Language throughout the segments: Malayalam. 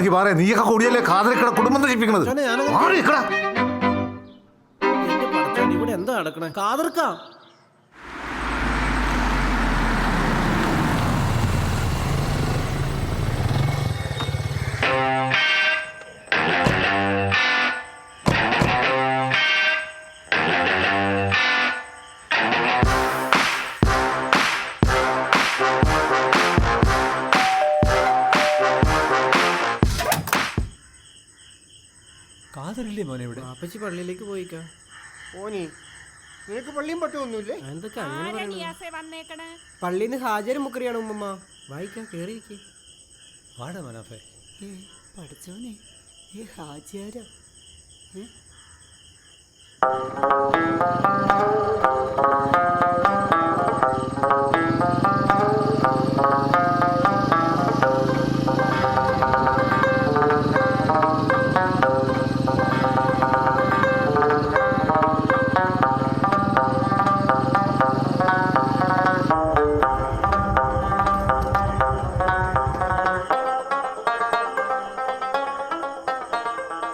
ഹിബാറെ, നീയൊക്കെ കൂടിയല്ലേ ഖാദറിക്കട കുടുംബം നശിപ്പിക്കണത്. ഇവിടെ എന്താ നടക്കണേ? ഖാദർക്കാ ഖാദറില്ലേ മോനെ ഇവിടെ? അപ്പച്ചി പള്ളിയിലേക്ക് പോയിക്കാ. ഓനി നിനക്ക് പള്ളിയും പറ്റൊന്നുമില്ലേ? എന്തൊക്കെ അങ്ങനെ വന്നേക്കണേ? പള്ളിന്ന് ഹാജര് മുക്കറിയാണ് ഉമ്മമ്മ. വായിക്കാം, കേറിയിരിക്കേ. വാടാ മനാഫേ. പഠിച്ചോനെ ഈ ഹാജിയാരോ?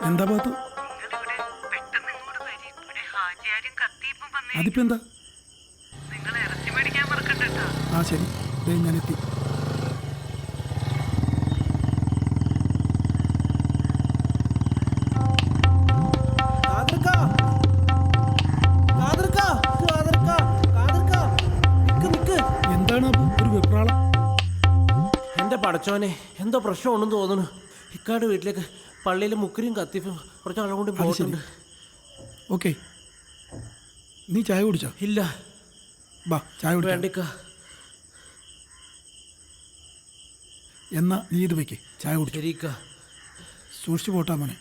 എന്താ പാത്തു? അതിപ്പോ എന്താ? ആ ശരി, ഞാനെത്തി. എന്താണ് ഒരു വെപ്രാളം? എന്റെ പടച്ചോനെ, എന്തോ പ്രശ്നമുണ്ടെന്ന് തോന്നുന്നു. ഇക്കാട് വീട്ടിലേക്ക് പള്ളിയിൽ മുക്കരിയും കത്തിഫും കുറച്ച് ആളും കൂടി പോയിട്ടുണ്ട്. ഓക്കെ, നീ ചായ കുടിച്ചോ? ഇല്ല. ബാ ചായ കുടിക്കാം. വേണ്ടിക്ക. എന്നാ നീ ഇത് വയ്ക്ക്, ചായ കുടിച്ചു. ശരിക്ക. സൂക്ഷിച്ചു പോട്ടാ മോനെ.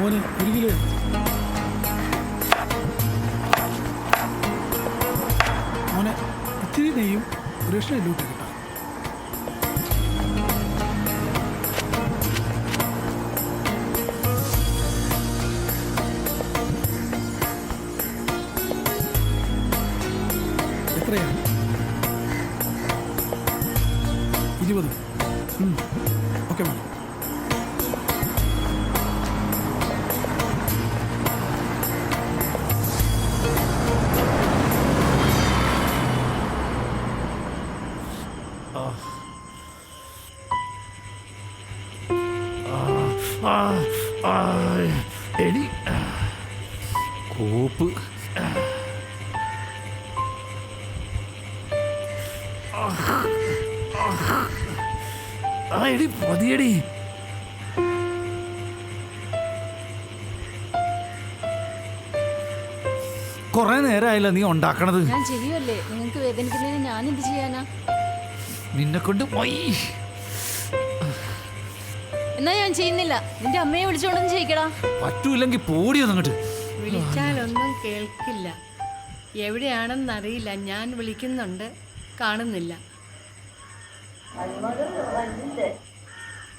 മോനെ ഒരു കിലോ. മോനെ ഇത്തിരി നെയ്യും ഒരു കഷ്ണം എല്ലൂട്ട് കിട്ടാം. എത്രയാണ്? 20. ഓക്കെ മോനെ. എടി കോപ്പ്. എടി പതിയടി. കൊറേ നേരമായില്ല നീ ഉണ്ടാക്കണത്. ഞാൻ ചെയ്യുമല്ലേ, നിങ്ങൾക്ക് വേദനിക്കുന്നതിന് ഞാൻ എന്ത് ചെയ്യാനാ? നിന്നെ കൊണ്ട് പോയി. എന്നാ ഞാൻ ചെയ്യുന്നില്ല. നിന്റെ അമ്മയെ വിളിച്ചോണ്ടൊന്നും ചെയ്യിക്കടാ. പറ്റൂല്ലെങ്കിൽ പോടിയൊന്നും അങ്ങോട്ട്. വിളിച്ചാലൊന്നും കേൾക്കില്ല. എവിടെയാണെന്നറിയില്ല. ഞാൻ വിളിക്കുന്നുണ്ട്, കാണുന്നില്ല.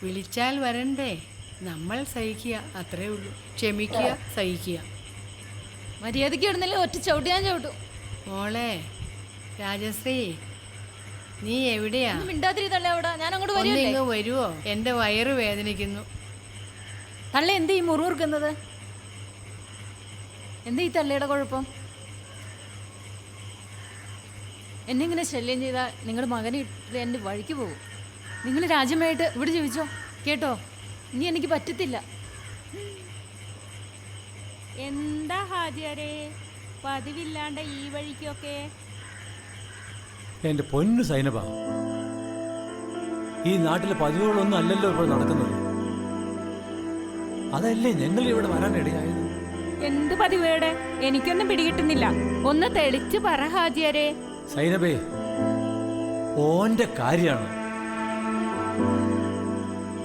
വിളിച്ചാൽ വരണ്ടേ? നമ്മൾ സഹിക്കുക, അത്രേ ഉള്ളൂ. ക്ഷമിക്കുക, സഹിക്കുക. മര്യാദയ്ക്ക് ഇടുന്നില്ല, ഒറ്റ ചവിട്ടി ഞാൻ ചവിട്ടും. മോളെ രാജശ്രീ, നീ എവിടെയാ? മിണ്ടാതിരിതല്ലേ അവിടെ. ഞാൻ അങ്ങോട്ട് ഒന്നിങ്ങ് വരുവോ? എൻ്റെ വയറ് വേദനിക്കുന്നു. തള്ളി എന്ത് ഈ മുറിവുറുക്കുന്നത്? എന്താ ഈ തള്ളിയുടെ കുഴപ്പം? എന്നെ ഇങ്ങനെ ശല്യം ചെയ്താൽ നിങ്ങളുടെ മകനെ ഇട്ട് എൻ്റെ വഴിക്ക് പോകും. നിങ്ങൾ രാജ്യമായിട്ട് ഇവിടെ ജീവിച്ചോ, കേട്ടോ? ഇനി എനിക്ക് പറ്റത്തില്ല. എന്താ ഹാജിയാരെ പതിവില്ലാണ്ട് ഈ വഴിക്കൊക്കെ? എൻ്റെ പൊന്നു സൈനബ, ഈ നാട്ടിലെ പതിവുകളൊന്നും അല്ലല്ലോ ഇപ്പോൾ നടക്കുന്നത്. അതല്ലേ ഞങ്ങൾ ഇവിടെ വരാനിടയായത്. എന്ത് പതിവേടെ? എനിക്കൊന്നും പിടികിട്ടുന്നില്ല. ഒന്ന് തെളിച്ച് പറ ഹാജിയാരെ. സൈനബേ, ഓന്റെ കാര്യമാണ്.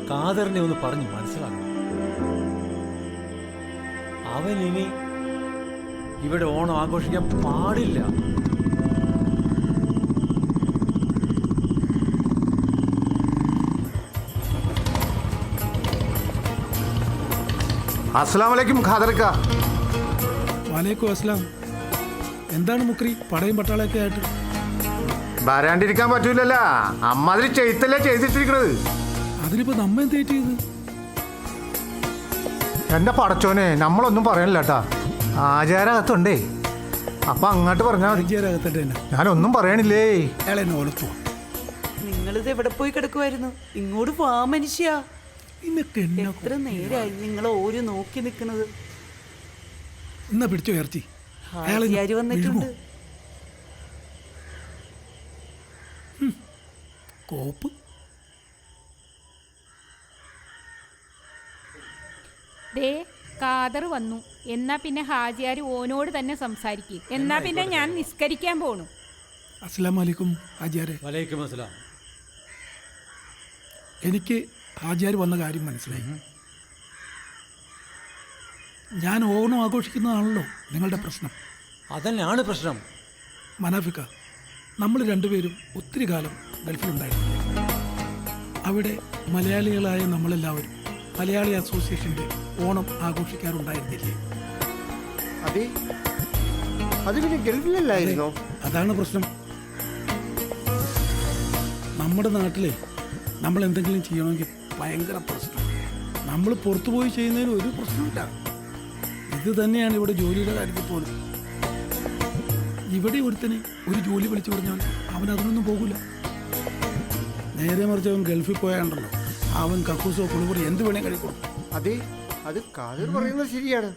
ഖാദറിനെ ഒന്ന് പറഞ്ഞു മനസ്സിലാക്കണം. അവൻ ഇനി ഇവിടെ ഓണം ആഘോഷിക്കാൻ പാടില്ല. അസ്സലാമലൈക്കും ഖാദർക്ക. വാലേക്കും അസ്ലാം. എന്താണ് മുക്രി പടയും പട്ടാളൊക്കെ ആയിട്ട്? വരാണ്ടിരിക്കാൻ പറ്റൂലല്ല, അമ്മ അതിൽ ചെയ്തല്ലേ ചെയ്തിട്ടിരിക്കണത്. അതിനിപ്പോ നമ്മ എന്ത് ചെയ്ത്? എന്റെ പടച്ചോനെ, നമ്മളൊന്നും പറയണില്ല കേട്ടാ. ആചാരകത്തുണ്ടേ, അപ്പൊ അങ്ങോട്ട് പറഞ്ഞാൽ മതി. അഞ്ചേരകത്തട്ടെ തന്നെ ഞാനൊന്നും പറയണില്ലേ. അയാളെ എന്നെ ഓലത്തുവാ. നിങ്ങളിത് എവിടെ പോയി കിടക്കുമായിരുന്നു? ഇങ്ങോട്ട് വാ മനുഷ്യ. ഇന്നൊക്കെ എന്നെ എത്ര നേരമായി നിങ്ങൾ ഓര് നോക്കി നിൽക്കുന്നത്? എന്നാ പിടിച്ചോ ഇറച്ചി. അയാളെ ഇന്ന് ഹാജിയാര് വന്നിട്ടുണ്ട്. വിഴുങ്ങുമോ? കോപ്പ്. ദേ കാദർ വന്നു. എന്നാ പിന്നെ ഹാജിയാർ ഓനോട് തന്നെ സംസാരിക്കും. എന്നാ പിന്നെ ഞാൻ നിസ്കരിക്കാൻ പോണു. അസ്സലാമു അലൈക്കും ഹാജിയാരെ. വലൈക്കും അസ്സലാം. എനിക്ക് ഹാജിയാർ വന്ന കാര്യം മനസ്സിലായി. ഞാൻ ഓണം ആഘോഷിക്കുന്നതാണല്ലോ നിങ്ങളുടെ പ്രശ്നം. അതന്നെയാണ് പ്രശ്നം. മനാഫിക്ക, നമ്മൾ രണ്ടുപേരും ഒത്തിരി കാലം ഗൾഫിലുണ്ടായിരുന്നു. അവിടെ മലയാളികളായ നമ്മളെല്ലാവരും മലയാളി അസോസിയേഷൻ്റെ ഓണം ആഘോഷിക്കാറുണ്ടായിരുന്നില്ലേ? അതെ, അത് പിന്നെ ഗൾഫിലല്ലായിരുന്നോ? അതാണ് പ്രശ്നം. നമ്മുടെ നാട്ടിലെ നമ്മൾ എന്തെങ്കിലും ചെയ്യണമെങ്കിൽ ഭയങ്കര പ്രശ്നം. നമ്മൾ പുറത്തു പോയി ചെയ്യുന്നതിന് ഒരു പ്രശ്നമില്ല. ഇത് തന്നെയാണ് ഇവിടെ ജോലിയുടെ കാര്യത്തിൽ പോലും. ഇവിടെ ഒരുത്തന് ഒരു ജോലി വിളിച്ചു പറഞ്ഞാൽ അവൻ അതിനൊന്നും പോകില്ല. നേരെ മറിച്ച് അവൻ ഗൾഫിൽ പോയാണ്ടല്ലോ, അവൻ കക്കൂസോ കുളിപൊടി എന്ത് വേണേ കഴിക്കും. അതെ, അത് കാതർ പറയുന്നത് ശരിയാണ്.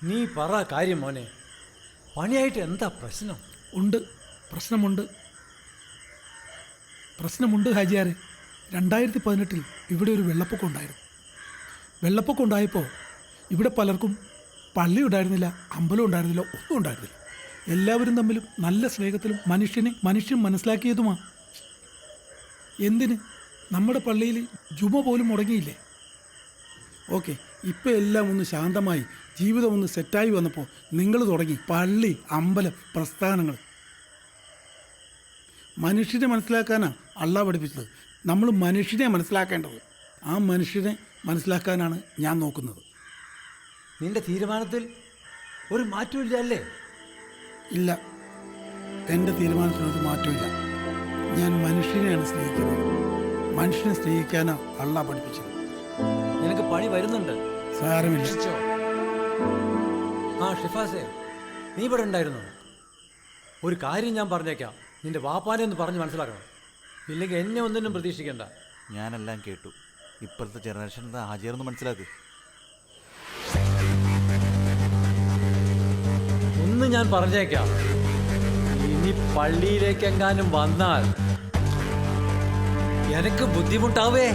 നീ പറ കാര്യം മോനെ. പണിയായിട്ട് എന്താ പ്രശ്നം? ഉണ്ട്, പ്രശ്നമുണ്ട് ഹാജിയാരെ. 2018 ഇവിടെ ഒരു വെള്ളപ്പൊക്കം ഉണ്ടായിരുന്നു. വെള്ളപ്പൊക്കം ഉണ്ടായപ്പോൾ ഇവിടെ പലർക്കും പള്ളി ഉണ്ടായിരുന്നില്ല, അമ്പലം ഉണ്ടായിരുന്നില്ല, ഒന്നും ഉണ്ടായിരുന്നില്ല. എല്ലാവരും തമ്മിലും നല്ല സ്നേഹത്തിലും മനുഷ്യൻ മനസ്സിലാക്കിയതുമാണ്. എന്തിന്? നമ്മുടെ പള്ളിയിൽ ജുമ പോലും മുടങ്ങിയില്ലേ? ഓക്കെ, ഇപ്പം എല്ലാം ഒന്ന് ശാന്തമായി ജീവിതം ഒന്ന് സെറ്റായി വന്നപ്പോൾ നിങ്ങൾ തുടങ്ങി പള്ളി, അമ്പലം, പ്രസ്ഥാനങ്ങൾ. മനുഷ്യനെ മനസ്സിലാക്കാനാണ് അള്ളാഹ് പഠിപ്പിച്ചത്. നമ്മൾ മനുഷ്യനെ മനസ്സിലാക്കേണ്ടത്. ആ മനുഷ്യനെ മനസ്സിലാക്കാനാണ് ഞാൻ നോക്കുന്നത്. നിന്റെ തീരുമാനത്തിൽ ഒരു മാറ്റമില്ല അല്ലേ? ഇല്ല, എൻ്റെ തീരുമാനത്തിനൊരു മാറ്റമില്ല. ഞാൻ മനുഷ്യനെയാണ് സ്നേഹിക്കുന്നത്. മനുഷ്യനെ സ്നേഹിക്കാനാണ് അള്ളാഹ് പഠിപ്പിച്ചത്. നിനക്ക് പണി വരുന്നുണ്ട്. സാരമില്ല. രക്ഷിച്ചോ? ആ ഷിഫാസേ, നീ ഇവിടെ ഉണ്ടായിരുന്നു. ഒരു കാര്യം ഞാൻ പറഞ്ഞേക്കാം, നിന്റെ വാപ്പാനെ ഒന്ന് പറഞ്ഞ് മനസ്സിലാക്കണം. ഇല്ലെങ്കിൽ എന്നെ ഒന്നിനും പ്രതീക്ഷിക്കണ്ട. ഞാനെല്ലാം കേട്ടു. ഇപ്പോഴത്തെ ജനറേഷനിൽ ഹാജിയാർന്ന് മനസ്സിലാക്ക്. ഒന്ന് ഞാൻ പറഞ്ഞേക്കാം, ഇനി പള്ളിയിലേക്കെങ്ങാനും വന്നാൽ എനിക്ക് ബുദ്ധിമുട്ടാവേ.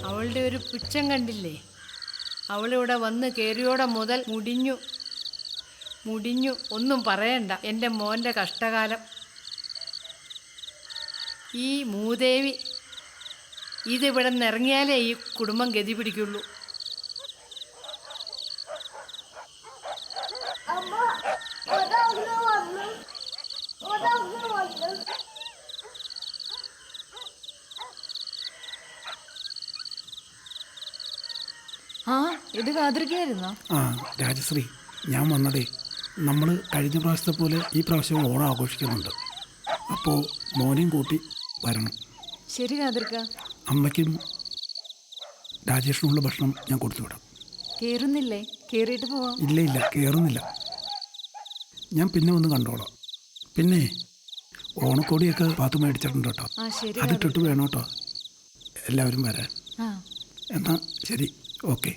അവളുടെ ഒരു പുച്ഛം കണ്ടില്ലേ? അവളിവിടെ വന്ന് കയറിയോടെ മുതൽ മുടിഞ്ഞു ഒന്നും പറയണ്ട. എൻ്റെ മോൻ്റെ കഷ്ടകാലം. ഈ മൂദേവി ഇതിവിടെ നിന്ന് ഇറങ്ങിയാലേ ഈ കുടുംബം ഗതി പിടിക്കുള്ളൂ. ആ ഇത് കാതിരിക്കായിരുന്നോ? ആ രാജശ്രീ, ഞാൻ വന്നതേ നമ്മൾ കഴിഞ്ഞ പ്രാവശ്യത്തെ പോലെ ഈ പ്രാവശ്യം ഓണം ആഘോഷിക്കുന്നുണ്ട്. അപ്പോൾ മോനെയും കൂട്ടി വരണം. ശരി കാതിർക്ക. അമ്മയ്ക്കും രാജേഷിനുള്ള ഭക്ഷണം ഞാൻ കൊടുത്തു വിടാം. കേറുന്നില്ലേ? കേറിയിട്ട് പോവാം. ഇല്ല, കയറുന്നില്ല. ഞാൻ പിന്നെ ഒന്ന് കണ്ടോളാം. പിന്നെ ഓണക്കോടിയൊക്കെ പാത്തു മേടിച്ചിട്ടുണ്ട് കേട്ടോ. ആ ശരി. അതിട്ടിട്ട് വേണം കേട്ടോ എല്ലാവരും വരാൻ. ആ എന്നാൽ ശരി, ഓക്കെ.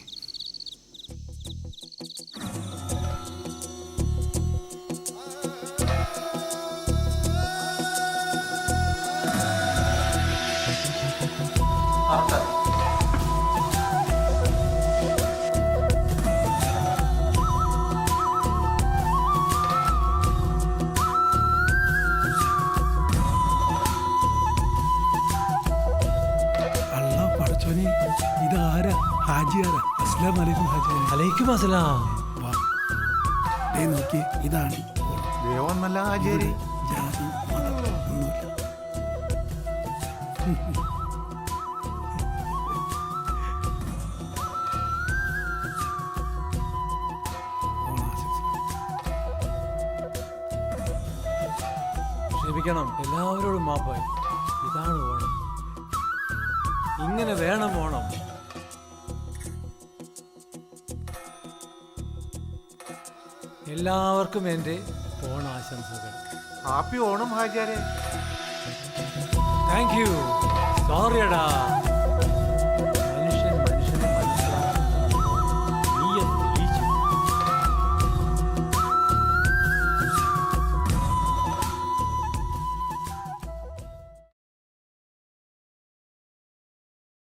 അല്ലാ പഠിച്ചോനെ, ഇതാരാ? ഹാജിയാരാ? അസ്സലാമു അലൈക്കും ഹാജിയാരെ. അലൈക്കും അസ്സലാം. വാ, ദേ നോക്കി, ഇതാണ് ഓണം. ദേവൻ നല്ല ഹാജിയാരി. ജാതി മതം ഒന്നുമില്ല. ക്ഷമിക്കണം, എല്ലാവരോടും മാപ്പായി. ഇതാണ് ഓണം, ഇങ്ങനെ വേണം ഓണം. എല്ലാവർക്കും എൻ്റെ ഓണാശംസകൾ. ഹാപ്പി ഓണം ഹാജിയാരെ. Thank you. സോറിയടാ.